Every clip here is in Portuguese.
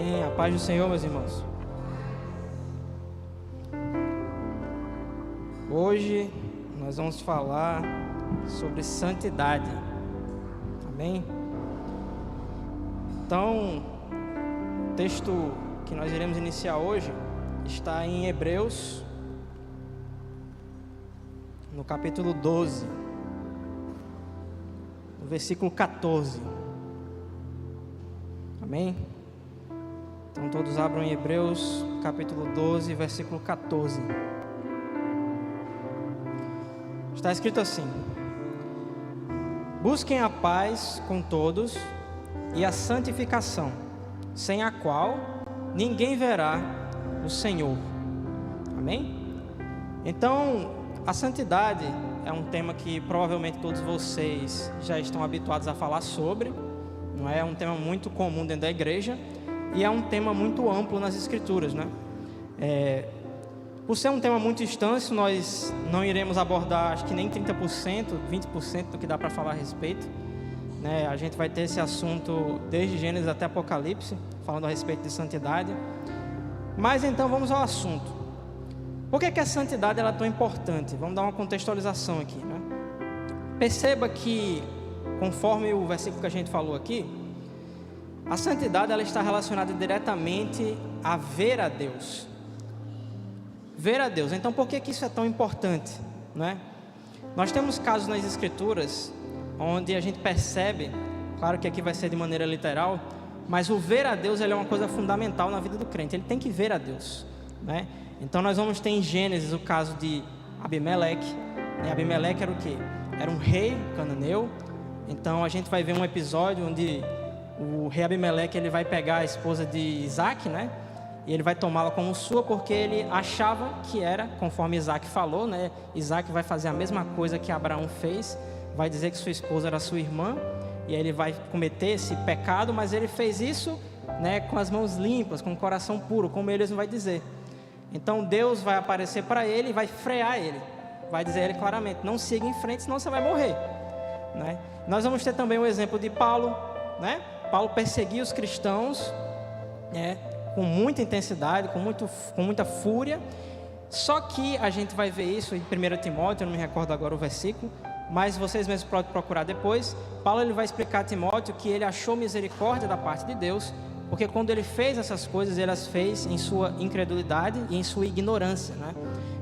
Amém. A paz do Senhor, meus irmãos. Hoje nós vamos falar sobre santidade. Amém? Então, o texto que nós iremos iniciar hoje está em Hebreus, no capítulo 12, no versículo 14. Amém? Então todos abram em Hebreus, capítulo 12, versículo 14. Está escrito assim: busquem a paz com todos e a santificação, sem a qual ninguém verá o Senhor. Amém? Então, a santidade é um tema que provavelmente todos vocês já estão habituados a falar sobre. Não é um tema muito comum dentro da igreja e é um tema muito amplo nas escrituras, né? Por ser um tema muito extenso, nós não iremos abordar, acho que nem 30%, 20% do que dá para falar a respeito, né? A gente vai ter esse assunto desde Gênesis até Apocalipse, falando a respeito de santidade. Mas então vamos ao assunto. Por que a santidade ela é tão importante? Vamos dar uma contextualização aqui, né? Perceba que, conforme o versículo que a gente falou aqui, a santidade ela está relacionada diretamente a ver a Deus. Ver a Deus. Então, por que isso é tão importante, né? Nós temos casos nas Escrituras onde a gente percebe, claro que aqui vai ser de maneira literal, mas o ver a Deus ele é uma coisa fundamental na vida do crente. Ele tem que ver a Deus, né? Então, nós vamos ter em Gênesis o caso de Abimeleque. Abimeleque era o quê? Era um rei cananeu. Então, a gente vai ver um episódio onde o rei Abimeleque ele vai pegar a esposa de Isaac, né? E ele vai tomá-la como sua porque ele achava que era, conforme Isaac falou, né? Isaac vai fazer a mesma coisa que Abraão fez, vai dizer que sua esposa era sua irmã, e aí ele vai cometer esse pecado, mas ele fez isso, né, com as mãos limpas, com o coração puro, como ele mesmo vai dizer. Então Deus vai aparecer para ele e vai frear ele, vai dizer a ele claramente: não siga em frente, senão você vai morrer, né? Nós vamos ter também o exemplo de Paulo, né? Paulo perseguia os cristãos, né, com muita intensidade, com muita fúria. Só que a gente vai ver isso em 1 Timóteo, eu não me recordo agora o versículo, mas vocês mesmos podem procurar depois. Paulo ele vai explicar a Timóteo que ele achou misericórdia da parte de Deus, porque quando ele fez essas coisas, ele as fez em sua incredulidade e em sua ignorância, né?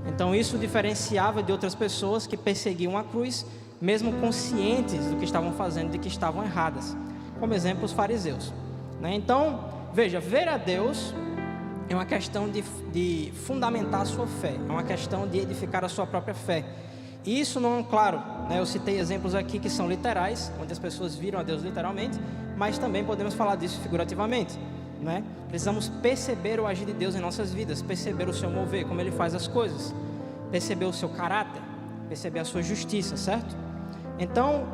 Então isso diferenciava de outras pessoas que perseguiam a cruz, mesmo conscientes do que estavam fazendo, de que estavam erradas, como exemplo os fariseus, né? Então, veja, ver a Deus é uma questão de fundamentar a sua fé, é uma questão de edificar a sua própria fé. E isso não, claro, né, eu citei exemplos aqui que são literais, onde as pessoas viram a Deus literalmente, mas também podemos falar disso figurativamente, né? Precisamos perceber o agir de Deus em nossas vidas, perceber o seu mover, como Ele faz as coisas, perceber o seu caráter, perceber a sua justiça, certo? Então,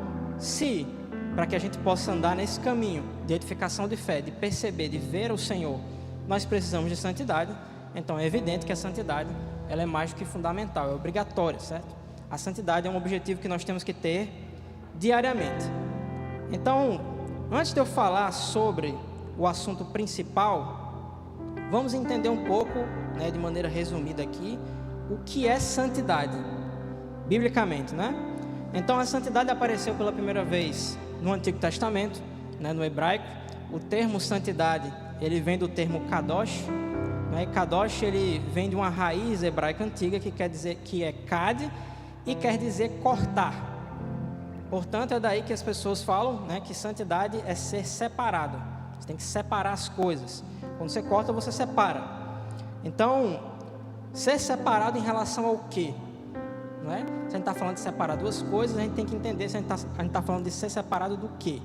para que a gente possa andar nesse caminho de edificação de fé, de perceber, de ver o Senhor, nós precisamos de santidade. Então é evidente que a santidade ela é mais do que fundamental, é obrigatória, certo? A santidade é um objetivo que nós temos que ter diariamente. Então, antes de eu falar sobre o assunto principal, vamos entender um pouco, né, de maneira resumida aqui, o que é santidade, biblicamente, né? Então a santidade apareceu pela primeira vez no Antigo Testamento, né, no hebraico. O termo santidade, ele vem do termo kadosh, né? E kadosh ele vem de uma raiz hebraica antiga que quer dizer que é kad e quer dizer cortar. Portanto, é daí que as pessoas falam, né, que santidade é ser separado. Você tem que separar as coisas. Quando você corta, você separa. Então, ser separado em relação ao quê? Não é? Se a gente está falando de separar duas coisas, a gente tem que entender se a gente está falando de ser separado do quê.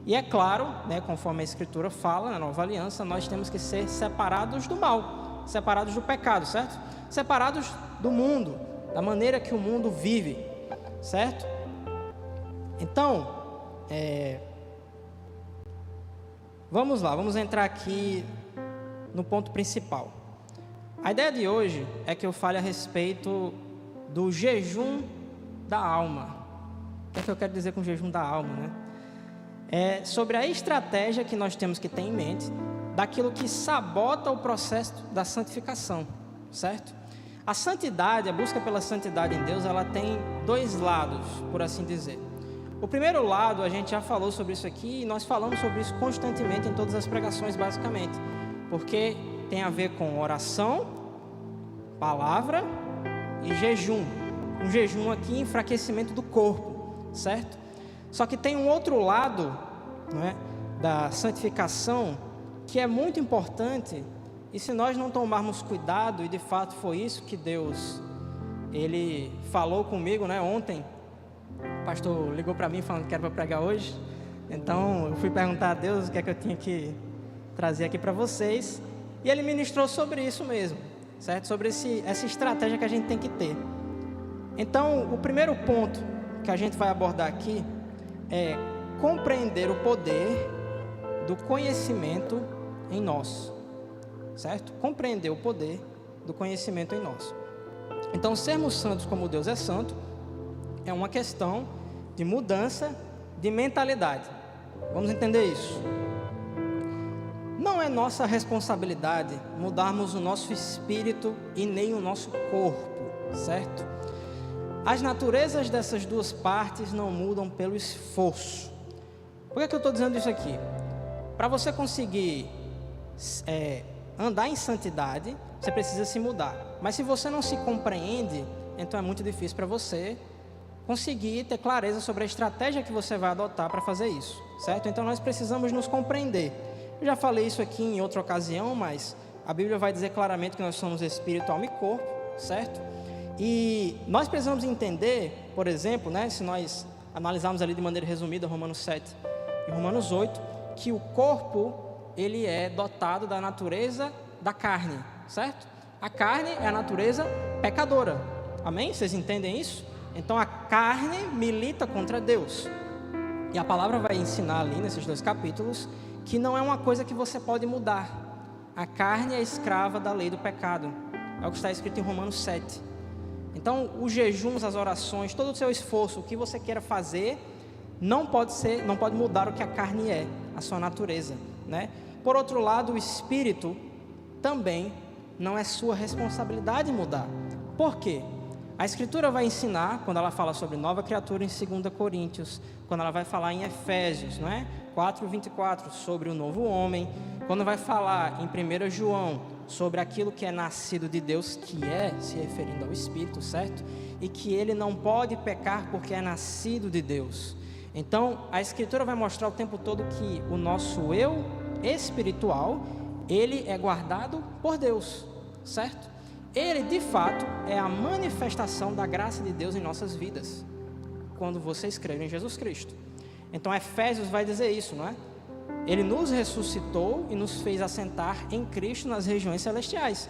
E é claro, né, conforme a Escritura fala, na Nova Aliança, nós temos que ser separados do mal, separados do pecado, certo? Separados do mundo, da maneira que o mundo vive, certo? Então, vamos lá, vamos entrar aqui no ponto principal. A ideia de hoje é que eu fale a respeito do jejum da alma. O que eu quero dizer com jejum da alma, né? É sobre a estratégia que nós temos que ter em mente daquilo que sabota o processo da santificação, certo? A santidade, a busca pela santidade em Deus, ela tem dois lados, por assim dizer. O primeiro lado, a gente já falou sobre isso aqui, e nós falamos sobre isso constantemente em todas as pregações, basicamente, porque tem a ver com oração, palavra e jejum. Um jejum aqui, enfraquecimento do corpo, certo? Só que tem um outro lado, não é, da santificação, que é muito importante, e se nós não tomarmos cuidado, e de fato foi isso que Deus, Ele falou comigo, né, ontem. O pastor ligou para mim falando que era para pregar hoje, então eu fui perguntar a Deus o que é que eu tinha que trazer aqui para vocês, e Ele ministrou sobre isso mesmo, certo? Sobre essa estratégia que a gente tem que ter. Então, o primeiro ponto que a gente vai abordar aqui é compreender o poder do conhecimento em nós, certo? Compreender o poder do conhecimento em nós. Então, sermos santos como Deus é santo é uma questão de mudança de mentalidade. Vamos entender isso. Não é nossa responsabilidade mudarmos o nosso espírito e nem o nosso corpo, certo? As naturezas dessas duas partes não mudam pelo esforço. Por que eu estou dizendo isso aqui? Para você conseguir andar em santidade, você precisa se mudar. Mas se você não se compreende, então é muito difícil para você conseguir ter clareza sobre a estratégia que você vai adotar para fazer isso, certo? Então nós precisamos nos compreender. Eu já falei isso aqui em outra ocasião, mas a Bíblia vai dizer claramente que nós somos espírito, alma e corpo, certo? E nós precisamos entender, por exemplo, né, se nós analisarmos ali de maneira resumida Romanos 7 e Romanos 8, que o corpo, ele é dotado da natureza da carne, certo? A carne é a natureza pecadora, amém? Vocês entendem isso? Então a carne milita contra Deus. E a palavra vai ensinar ali nesses 2 capítulos que não é uma coisa que você pode mudar. A carne é escrava da lei do pecado. É o que está escrito em Romanos 7. Então os jejuns, as orações, todo o seu esforço, o que você queira fazer, não pode mudar o que a carne é, a sua natureza, né? Por outro lado, o espírito também não é sua responsabilidade mudar. Por quê? A Escritura vai ensinar, quando ela fala sobre nova criatura em 2 Coríntios, quando ela vai falar em Efésios, não é? 4:24, sobre o novo homem, quando vai falar em 1 João, sobre aquilo que é nascido de Deus, que é, se referindo ao Espírito, certo? E que ele não pode pecar porque é nascido de Deus. Então, a Escritura vai mostrar o tempo todo que o nosso eu espiritual, ele é guardado por Deus, certo? Ele, de fato, é a manifestação da graça de Deus em nossas vidas, quando vocês creem em Jesus Cristo. Então, Efésios vai dizer isso, não é? Ele nos ressuscitou e nos fez assentar em Cristo nas regiões celestiais.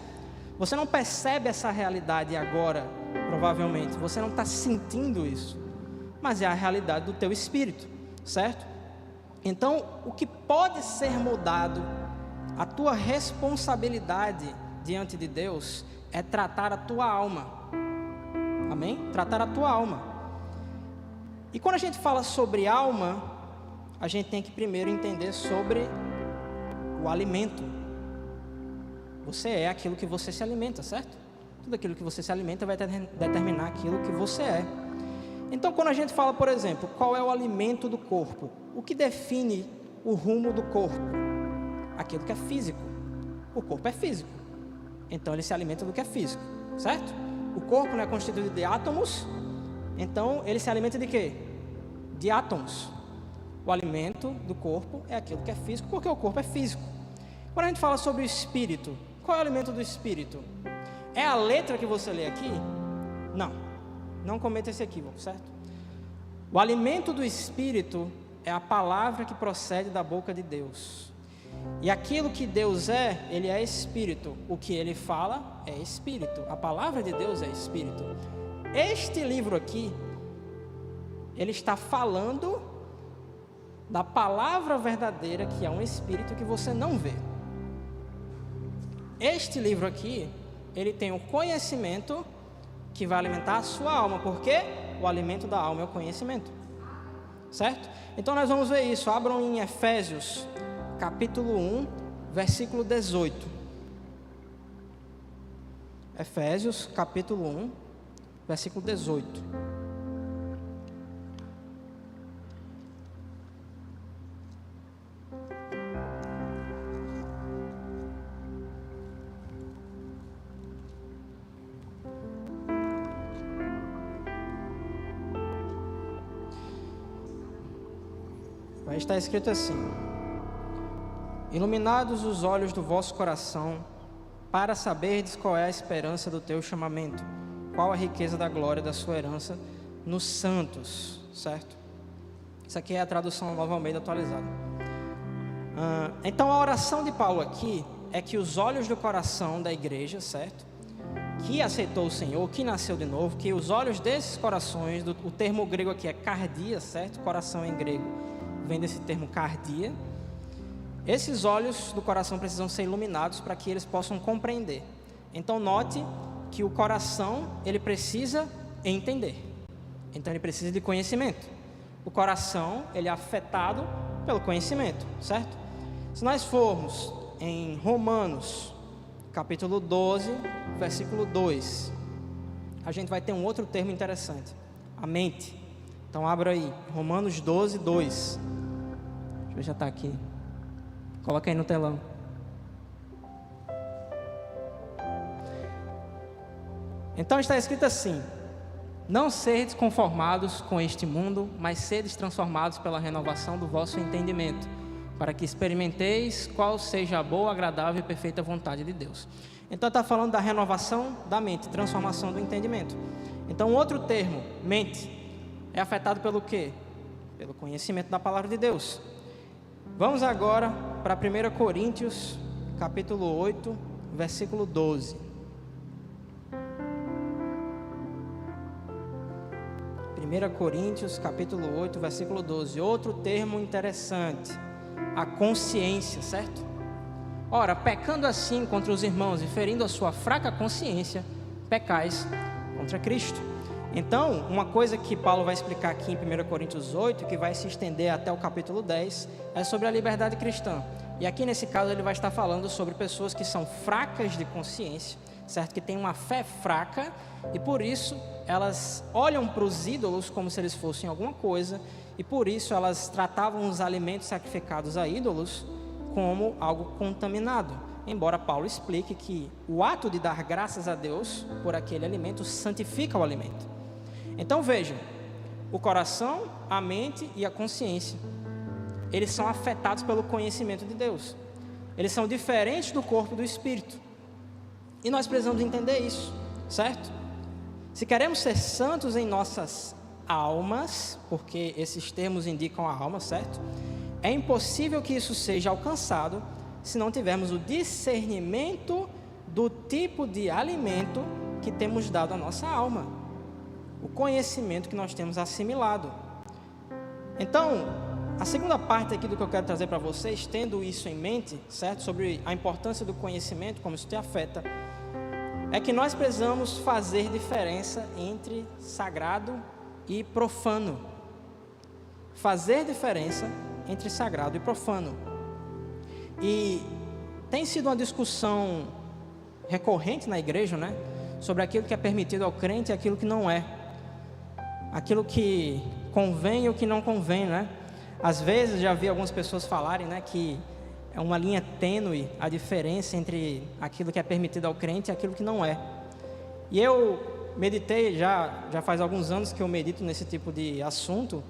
Você não percebe essa realidade agora, provavelmente. Você não está sentindo isso. Mas é a realidade do teu espírito, certo? Então, o que pode ser mudado, a tua responsabilidade diante de Deus, é tratar a tua alma. Amém? Tratar a tua alma. E quando a gente fala sobre alma, a gente tem que primeiro entender sobre o alimento. Você é aquilo que você se alimenta, certo? Tudo aquilo que você se alimenta vai determinar aquilo que você é. Então, quando a gente fala, por exemplo, qual é o alimento do corpo? O que define o rumo do corpo? Aquilo que é físico. O corpo é físico. Então, ele se alimenta do que é físico, certo? O corpo não é constituído de átomos. Então, ele se alimenta de quê? De átomos. O alimento do corpo é aquilo que é físico, porque o corpo é físico. Quando a gente fala sobre o espírito, qual é o alimento do espírito? É a letra que você lê aqui? Não cometa esse equívoco, certo? O alimento do espírito é a palavra que procede da boca de Deus. E aquilo que Deus é, ele é espírito. O que ele fala é espírito. A palavra de Deus é espírito. Este livro aqui, ele está falando da palavra verdadeira, que é um espírito que você não vê. Este livro aqui, ele tem o conhecimento que vai alimentar a sua alma, porque o alimento da alma é o conhecimento, certo? Então nós vamos ver isso. Abram em Efésios, capítulo 1, versículo 18. Efésios, capítulo 1, versículo 18. Vai estar escrito assim: iluminados os olhos do vosso coração, para saberdes qual é a esperança do teu chamamento, qual a riqueza da glória da sua herança nos santos, certo? Isso aqui é a tradução Nova Almeida atualizada. Então a oração de Paulo aqui é que os olhos do coração da igreja, certo? Que aceitou o Senhor, que nasceu de novo, que os olhos desses corações, o termo grego aqui é cardia, certo? Coração em grego vem desse termo cardia. Esses olhos do coração precisam ser iluminados para que eles possam compreender. Então note que o coração, ele precisa entender. Então ele precisa de conhecimento. O coração, ele é afetado pelo conhecimento, certo? Se nós formos em Romanos, capítulo 12, versículo 2, a gente vai ter um outro termo interessante: a mente. Então abra aí, Romanos 12, 2. Deixa eu ver, já está aqui. Coloca aí no telão. Então está escrito assim: não sedes conformados com este mundo, mas sedes transformados pela renovação do vosso entendimento, para que experimenteis qual seja a boa, agradável e perfeita vontade de Deus. Então está falando da renovação da mente, transformação do entendimento. Então outro termo, mente, é afetado pelo quê? Pelo conhecimento da palavra de Deus. Vamos agora para 1 Coríntios, capítulo 8, versículo 12. 1 Coríntios, capítulo 8, versículo 12. Outro termo interessante: a consciência, certo? Ora, pecando assim contra os irmãos e ferindo a sua fraca consciência, pecais contra Cristo. Então, uma coisa que Paulo vai explicar aqui em 1 Coríntios 8, que vai se estender até o capítulo 10, é sobre a liberdade cristã. E aqui nesse caso ele vai estar falando sobre pessoas que são fracas de consciência, certo? Que têm uma fé fraca e por isso elas olham para os ídolos como se eles fossem alguma coisa, e por isso elas tratavam os alimentos sacrificados a ídolos como algo contaminado. Embora Paulo explique que o ato de dar graças a Deus por aquele alimento santifica o alimento. Então vejam, o coração, a mente e a consciência, eles são afetados pelo conhecimento de Deus. Eles são diferentes do corpo e do espírito. E nós precisamos entender isso, certo? Se queremos ser santos em nossas almas, porque esses termos indicam a alma, certo? É impossível que isso seja alcançado se não tivermos o discernimento do tipo de alimento que temos dado à nossa alma, o conhecimento que nós temos assimilado. Então, a segunda parte aqui do que eu quero trazer para vocês, tendo isso em mente, certo? Sobre a importância do conhecimento, como isso te afeta, é que nós precisamos fazer diferença entre sagrado e profano. Fazer diferença entre sagrado e profano. E tem sido uma discussão recorrente na igreja, né? Sobre aquilo que é permitido ao crente e aquilo que não é. Aquilo que convém e o que não convém, né? Às vezes já vi algumas pessoas falarem, né, que é uma linha tênue a diferença entre aquilo que é permitido ao crente e aquilo que não é. E eu meditei, já faz alguns anos que eu medito nesse tipo de assunto,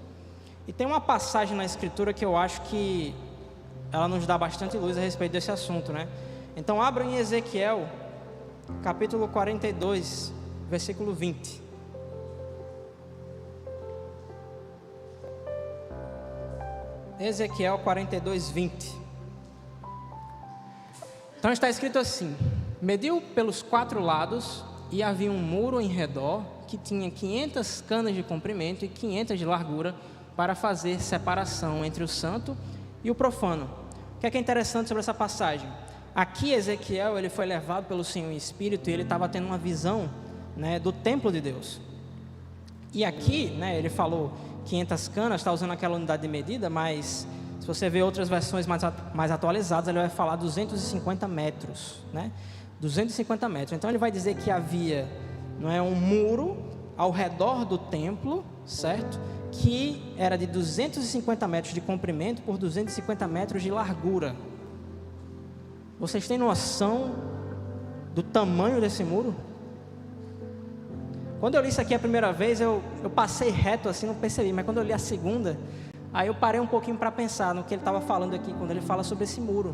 e tem uma passagem na Escritura que eu acho que ela nos dá bastante luz a respeito desse assunto, né? Então abra em Ezequiel, capítulo 42, versículo 20. Ezequiel 42, 20. Então está escrito assim: mediu pelos 4 lados e havia um muro em redor que tinha 500 canas de comprimento e 500 de largura para fazer separação entre o santo e o profano. O que é interessante sobre essa passagem? Aqui Ezequiel, ele foi levado pelo Senhor em espírito e ele estava tendo uma visão, né, do templo de Deus. E aqui, né, ele falou 500 canas, está usando aquela unidade de medida, mas se você ver outras versões mais atualizadas, ele vai falar 250 metros, né? 250 metros. Então ele vai dizer que havia, não é, um muro ao redor do templo, certo? Que era de 250 metros de comprimento por 250 metros de largura. Vocês têm noção do tamanho desse muro? Quando eu li isso aqui a primeira vez, eu passei reto assim, não percebi. Mas quando eu li a segunda, aí eu parei um pouquinho para pensar no que ele estava falando aqui, quando ele fala sobre esse muro.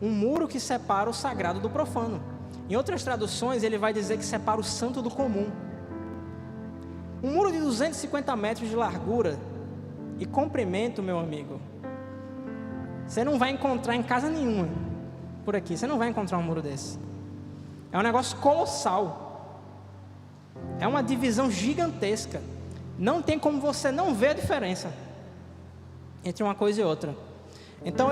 Um muro que separa o sagrado do profano. Em outras traduções, ele vai dizer que separa o santo do comum. Um muro de 250 metros de largura e comprimento, meu amigo, você não vai encontrar em casa nenhuma por aqui. Você não vai encontrar um muro desse. É um negócio colossal. É uma divisão gigantesca. Não tem como você não ver a diferença entre uma coisa e outra. Então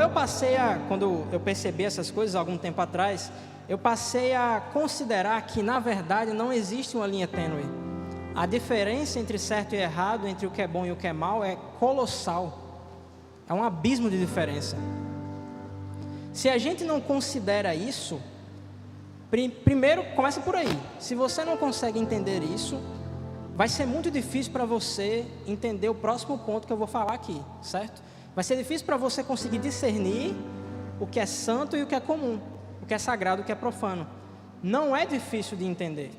quando eu percebi essas coisas algum tempo atrás, eu passei a considerar que na verdade não existe uma linha tênue. A diferença entre certo e errado, entre o que é bom e o que é mal, é colossal. É um abismo de diferença. Se a gente não considera isso, primeiro começa por aí. Se você não consegue entender isso, vai ser muito difícil para você entender o próximo ponto que eu vou falar aqui, certo? Vai ser difícil para você conseguir discernir o que é santo e o que é comum, o que é sagrado e o que é profano. Não é difícil de entender,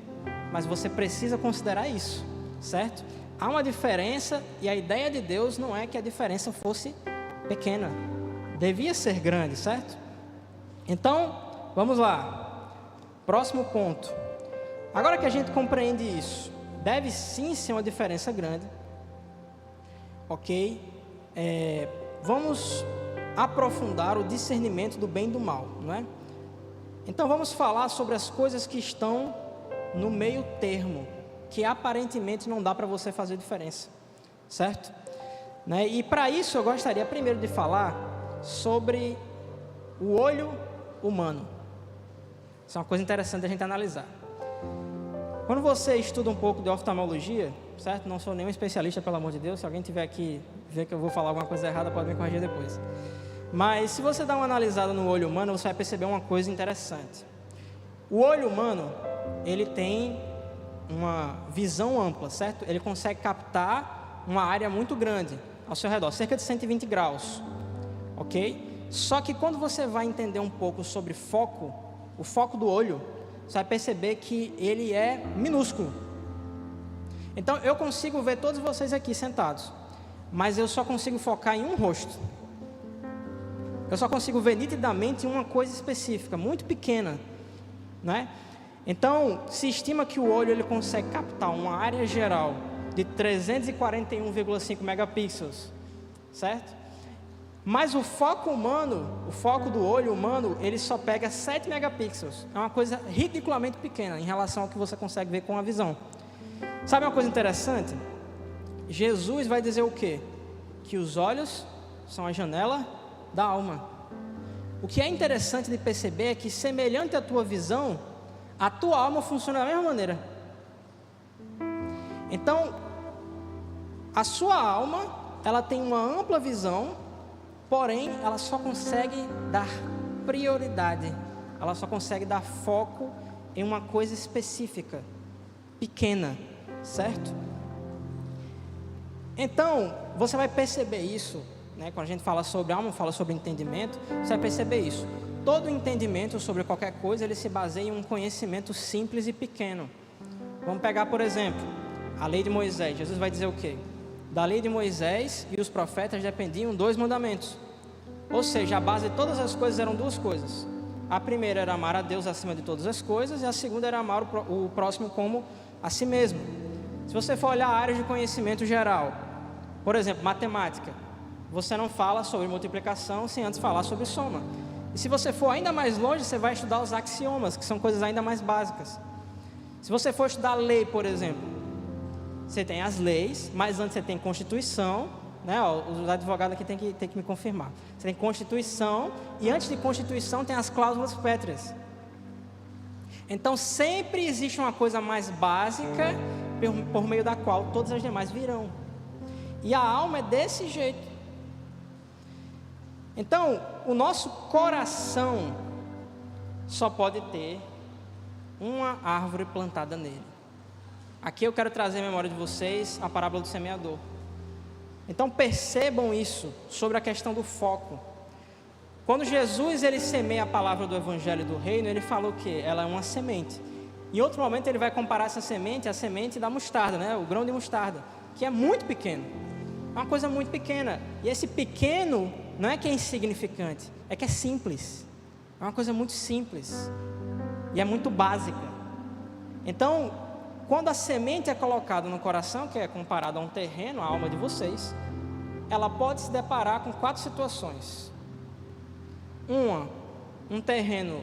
mas você precisa considerar isso, certo? Há uma diferença e a ideia de Deus não é que a diferença fosse pequena, devia ser grande, certo? Então, vamos lá, próximo ponto. Agora que a gente compreende isso, deve sim ser uma diferença grande, ok? Vamos aprofundar o discernimento do bem e do mal, não é? Então vamos falar sobre as coisas que estão no meio termo, que aparentemente não dá para você fazer diferença, certo? Né? E para isso eu gostaria primeiro de falar sobre o olho humano. Isso é uma coisa interessante a gente analisar. Quando você estuda um pouco de oftalmologia, certo? Não sou nenhum especialista, pelo amor de Deus. Se alguém tiver aqui ver que eu vou falar alguma coisa errada, pode me corrigir depois. Mas se você dá uma analisada no olho humano, você vai perceber uma coisa interessante. O olho humano, ele tem uma visão ampla, certo? Ele consegue captar uma área muito grande ao seu redor, cerca de 120 graus, ok? Só que quando você vai entender um pouco sobre foco, o foco do olho, você vai perceber que ele é minúsculo. Então eu consigo ver todos vocês aqui sentados, mas eu só consigo focar em um rosto. Eu só consigo ver nitidamente uma coisa específica, muito pequena, né? Então se estima que o olho ele consegue captar uma área geral de 341,5 megapixels, certo? Mas o foco humano, o foco do olho humano, ele só pega 7 megapixels. É uma coisa ridiculamente pequena em relação ao que você consegue ver com a visão. Sabe uma coisa interessante? Jesus vai dizer o quê? Que os olhos são a janela da alma. O que é interessante de perceber é que, semelhante à tua visão, a tua alma funciona da mesma maneira. Então, a sua alma, ela tem uma ampla visão, porém, ela só consegue dar prioridade, ela só consegue dar foco em uma coisa específica, pequena, certo? Então, você vai perceber isso, né? Quando a gente fala sobre alma, fala sobre entendimento, você vai perceber isso. Todo entendimento sobre qualquer coisa, ele se baseia em um conhecimento simples e pequeno. Vamos pegar, por exemplo, a lei de Moisés. Jesus vai dizer o quê? Da lei de Moisés e os profetas dependiam 2 mandamentos. Ou seja, a base de todas as coisas eram 2 coisas. A primeira era amar a Deus acima de todas as coisas, e a segunda era amar o próximo como a si mesmo. Se você for olhar a área de conhecimento geral, por exemplo, matemática, você não fala sobre multiplicação sem antes falar sobre soma. E se você for ainda mais longe, você vai estudar os axiomas, que são coisas ainda mais básicas. Se você for estudar lei, por exemplo, você tem as leis, mas antes você tem Constituição, né? Os advogados aqui tem que me confirmar. Você tem Constituição, e antes de Constituição tem as cláusulas pétreas. Então sempre existe uma coisa mais básica por meio da qual todas as demais virão. E a alma é desse jeito. Então, o nosso coração só pode ter uma árvore plantada nele. Aqui eu quero trazer à memória de vocês a parábola do semeador. Então percebam isso sobre a questão do foco. Quando Jesus ele semeia a palavra do evangelho do reino, ele falou que ela é uma semente. Em outro momento ele vai comparar essa semente à semente da mostarda, né? O grão de mostarda, que é muito pequeno. É uma coisa muito pequena. E esse pequeno não é que é insignificante, é que é simples. É uma coisa muito simples e é muito básica. Então, quando a semente é colocada no coração, que é comparada a um terreno, a alma de vocês, ela pode se deparar com 4 situações. Um terreno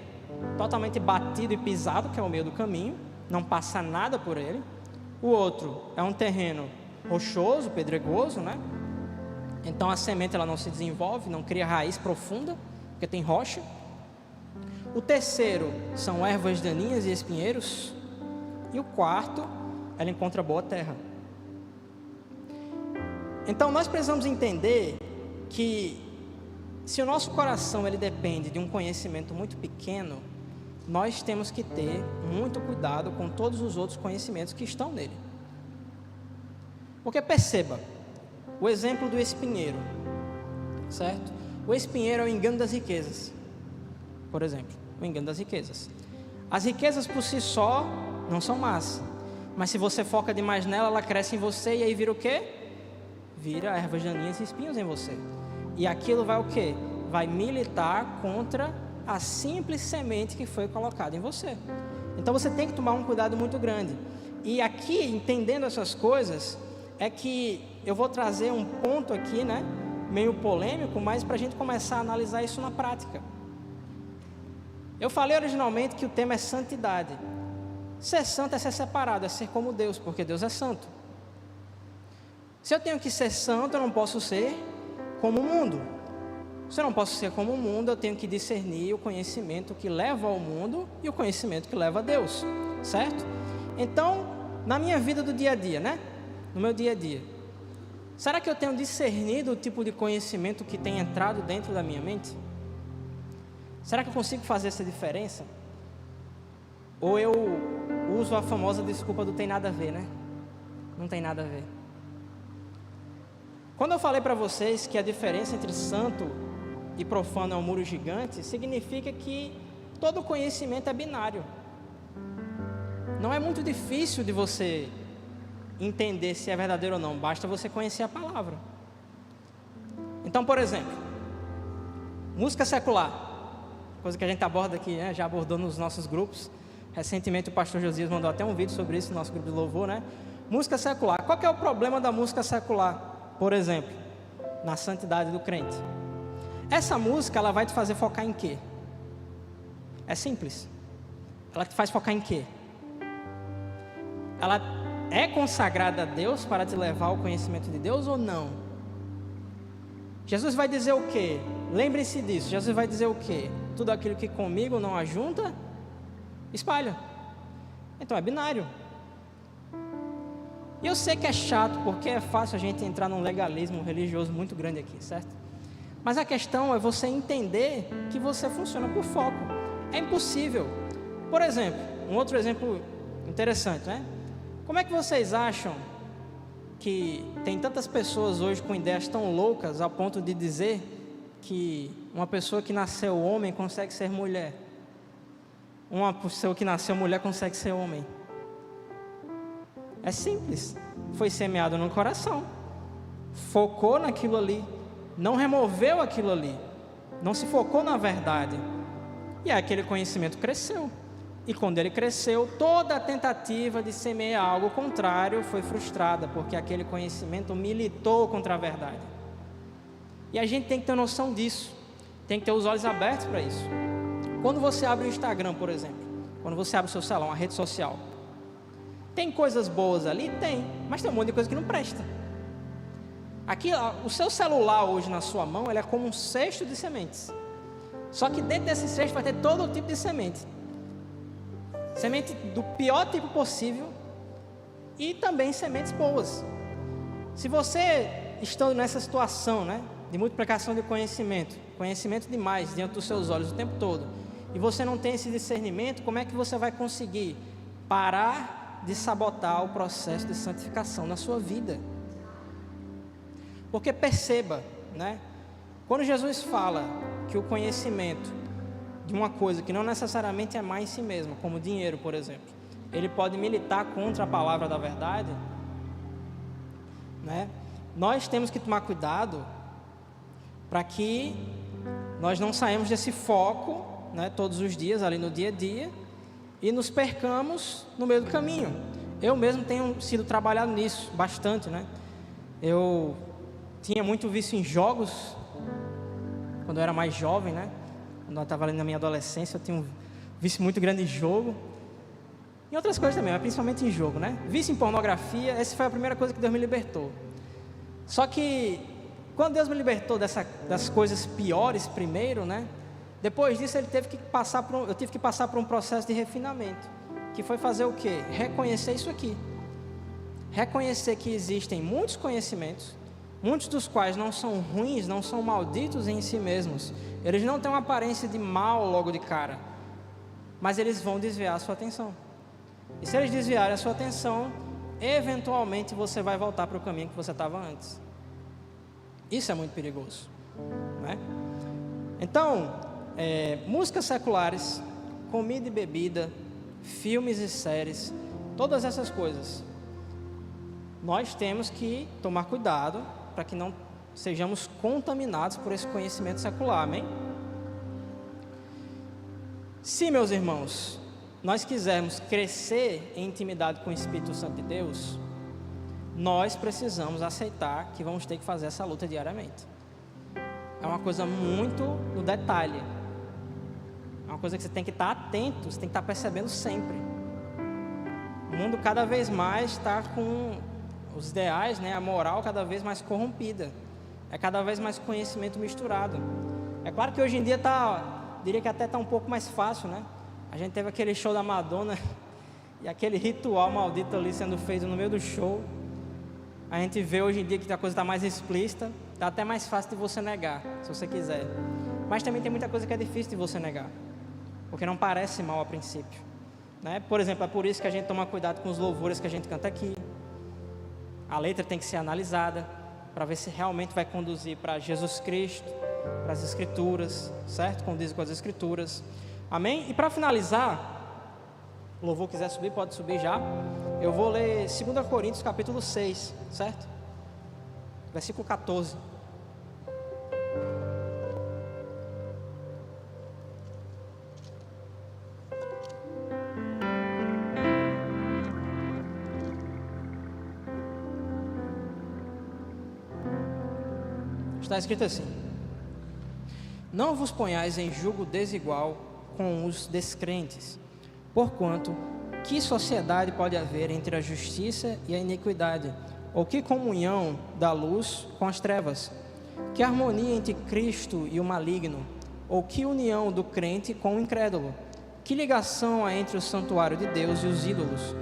totalmente batido e pisado, que é o meio do caminho, não passa nada por ele. O outro é um terreno rochoso, pedregoso, né? Então a semente ela não se desenvolve, não cria raiz profunda, porque tem rocha. O terceiro são ervas daninhas e espinheiros. E o quarto, ela encontra boa terra. Então nós precisamos entender que se o nosso coração ele depende de um conhecimento muito pequeno, nós temos que ter muito cuidado com todos os outros conhecimentos que estão nele. Porque perceba, o exemplo do espinheiro, certo? O espinheiro é o engano das riquezas, por exemplo, o engano das riquezas. As riquezas por si só não são más, mas se você foca demais nela, ela cresce em você e aí vira o quê? Vira ervas daninhas e espinhos em você. E aquilo vai o quê? Vai militar contra a simples semente que foi colocada em você. Então você tem que tomar um cuidado muito grande. E aqui, entendendo essas coisas, é que eu vou trazer um ponto aqui, né? Meio polêmico, mas para a gente começar a analisar isso na prática. Eu falei originalmente que o tema é santidade. Ser santo é ser separado, é ser como Deus, porque Deus é santo. Se eu tenho que ser santo, eu não posso ser como o mundo. Se eu não posso ser como o mundo, eu tenho que discernir o conhecimento que leva ao mundo e o conhecimento que leva a Deus, certo? Então, na minha vida do dia a dia, né? No meu dia a dia, será que eu tenho discernido o tipo de conhecimento que tem entrado dentro da minha mente? Será que eu consigo fazer essa diferença? Ou eu uso a famosa desculpa do tem nada a ver, né? Não tem nada a ver. Quando eu falei para vocês que a diferença entre santo e profano é um muro gigante, significa que todo conhecimento é binário. Não é muito difícil de você entender se é verdadeiro ou não, basta você conhecer a palavra. Então, por exemplo, música secular, coisa que a gente aborda aqui, né? Já abordou nos nossos grupos. Recentemente o pastor Josias mandou até um vídeo sobre isso no nosso grupo de louvor, né? Música secular. Qual que é o problema da música secular? Por exemplo, na santidade do crente. Essa música, ela vai te fazer focar em quê? É simples. Ela te faz focar em quê? Ela é consagrada a Deus para te levar ao conhecimento de Deus ou não? Jesus vai dizer o quê? Lembre-se disso. Jesus vai dizer o quê? Tudo aquilo que comigo não ajunta, espalha. Então é binário. E eu sei que é chato, porque é fácil a gente entrar num legalismo religioso muito grande aqui, certo? Mas a questão é você entender que você funciona por foco. É impossível. Por exemplo, um outro exemplo interessante, né? Como é que vocês acham que tem tantas pessoas hoje com ideias tão loucas a ponto de dizer que uma pessoa que nasceu homem consegue ser mulher? Uma pessoa que nasceu mulher consegue ser homem? É simples. Foi semeado no coração, focou naquilo ali, não removeu aquilo ali, não se focou na verdade, e aquele conhecimento cresceu. E quando ele cresceu, toda a tentativa de semear algo contrário foi frustrada, porque aquele conhecimento militou contra a verdade. E a gente tem que ter noção disso, tem que ter os olhos abertos para isso. Quando você abre o Instagram, por exemplo, quando você abre o seu celular, uma rede social, tem coisas boas ali? Tem, mas tem um monte de coisa que não presta. Aqui, o seu celular hoje na sua mão, ele é como um cesto de sementes. Só que dentro desse cesto vai ter todo tipo de semente. Semente do pior tipo possível e também sementes boas. Se você está nessa situação, né, de multiplicação de conhecimento, conhecimento demais diante dos seus olhos o tempo todo, e você não tem esse discernimento, como é que você vai conseguir parar de sabotar o processo de santificação na sua vida? Porque perceba, né? Quando Jesus fala que o conhecimento de uma coisa que não necessariamente é má em si mesma, como dinheiro, por exemplo, ele pode militar contra a palavra da verdade, né? Nós temos que tomar cuidado para que nós não saímos desse foco, né, todos os dias, ali no dia a dia, e nos percamos no meio do caminho. Eu mesmo tenho sido trabalhado nisso bastante, né? Eu tinha muito vício em jogos quando eu era mais jovem, né? Quando eu estava ali na minha adolescência, eu tinha um vício muito grande em jogo. E outras coisas também, mas principalmente em jogo, né? Vício em pornografia, essa foi a primeira coisa que Deus me libertou. Só que, quando Deus me libertou das coisas piores primeiro, né? Depois disso, eu tive que passar por um processo de refinamento. Que foi fazer o quê? Reconhecer isso aqui. Reconhecer que existem muitos conhecimentos, muitos dos quais não são ruins, não são malditos em si mesmos. Eles não têm uma aparência de mal logo de cara, mas eles vão desviar a sua atenção. E se eles desviarem a sua atenção, eventualmente você vai voltar para o caminho que você estava antes. Isso é muito perigoso, né? Então, músicas seculares, comida e bebida, filmes e séries, todas essas coisas, nós temos que tomar cuidado para que não sejamos contaminados por esse conhecimento secular, amém? Se, meus irmãos, nós quisermos crescer em intimidade com o Espírito Santo de Deus, nós precisamos aceitar que vamos ter que fazer essa luta diariamente. É uma coisa muito no detalhe, é uma coisa que você tem que estar atento, você tem que estar percebendo sempre. O mundo cada vez mais está com os ideais, né, a moral cada vez mais corrompida, é cada vez mais conhecimento misturado. É claro que hoje em dia diria que até está um pouco mais fácil, né? A gente teve aquele show da Madonna e aquele ritual maldito ali sendo feito no meio do show. A gente vê hoje em dia que a coisa está mais explícita, está até mais fácil de você negar, se você quiser. Mas também tem muita coisa que é difícil de você negar, porque não parece mal a princípio, né? Por exemplo, é por isso que a gente toma cuidado com os louvores que a gente canta aqui. A letra tem que ser analisada para ver se realmente vai conduzir para Jesus Cristo, para as Escrituras, certo? Condiz com as Escrituras. Amém? E para finalizar, o louvor quiser subir, pode subir já. Eu vou ler 2 Coríntios capítulo 6, certo? Versículo 14. Está escrito assim: não vos ponhais em julgo desigual com os descrentes, porquanto que sociedade pode haver entre a justiça e a iniquidade? Ou que comunhão da luz com as trevas? Que harmonia entre Cristo e o maligno? Ou que união do crente com o incrédulo? Que ligação há entre o santuário de Deus e os ídolos?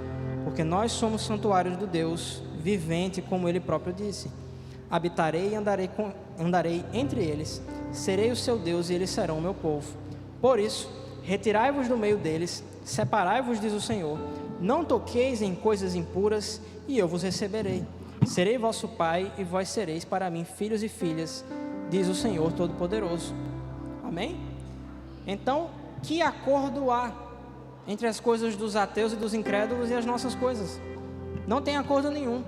Porque nós somos santuários do Deus vivente, como Ele próprio disse: habitarei e andarei entre eles, serei o seu Deus e eles serão o meu povo. Por isso, retirai-vos do meio deles, separai-vos, diz o Senhor, não toqueis em coisas impuras, e eu vos receberei. Serei vosso pai, e vós sereis para mim filhos e filhas, diz o Senhor Todo-Poderoso. Amém? Então, que acordo há entre as coisas dos ateus e dos incrédulos e as nossas coisas? Não tem acordo nenhum.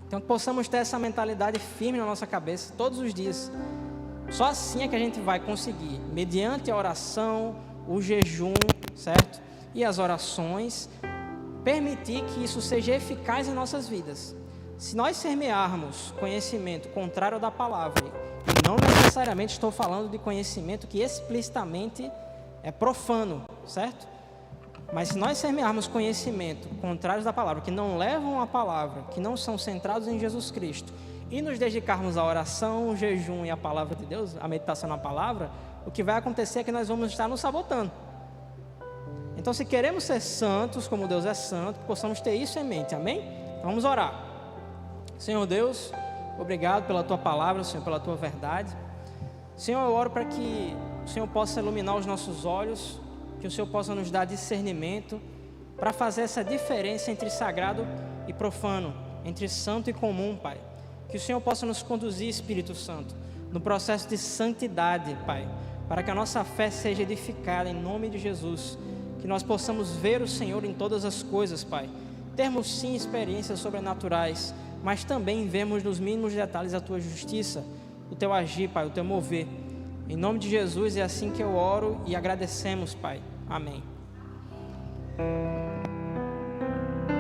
Então, que possamos ter essa mentalidade firme na nossa cabeça todos os dias. Só assim é que a gente vai conseguir, mediante a oração, o jejum, certo? E as orações, permitir que isso seja eficaz em nossas vidas. Se nós semearmos conhecimento contrário da palavra, e não necessariamente estou falando de conhecimento que explicitamente é profano, certo? Mas se nós semearmos conhecimento contrários da palavra, que não levam a palavra, que não são centrados em Jesus Cristo, e nos dedicarmos à oração, o jejum e a palavra de Deus, a meditação na palavra, o que vai acontecer é que nós vamos estar nos sabotando. Então, se queremos ser santos, como Deus é santo, possamos ter isso em mente, amém? Então, vamos orar. Senhor Deus, obrigado pela Tua palavra, Senhor, pela Tua verdade. Senhor, eu oro para que o Senhor possa iluminar os nossos olhos, que o Senhor possa nos dar discernimento para fazer essa diferença entre sagrado e profano, entre santo e comum, Pai. Que o Senhor possa nos conduzir, Espírito Santo, no processo de santidade, Pai, para que a nossa fé seja edificada em nome de Jesus, que nós possamos ver o Senhor em todas as coisas, Pai. Termos sim experiências sobrenaturais, mas também vemos nos mínimos detalhes a Tua justiça, o Teu agir, Pai, o Teu mover. Em nome de Jesus é assim que eu oro e agradecemos, Pai. Amém.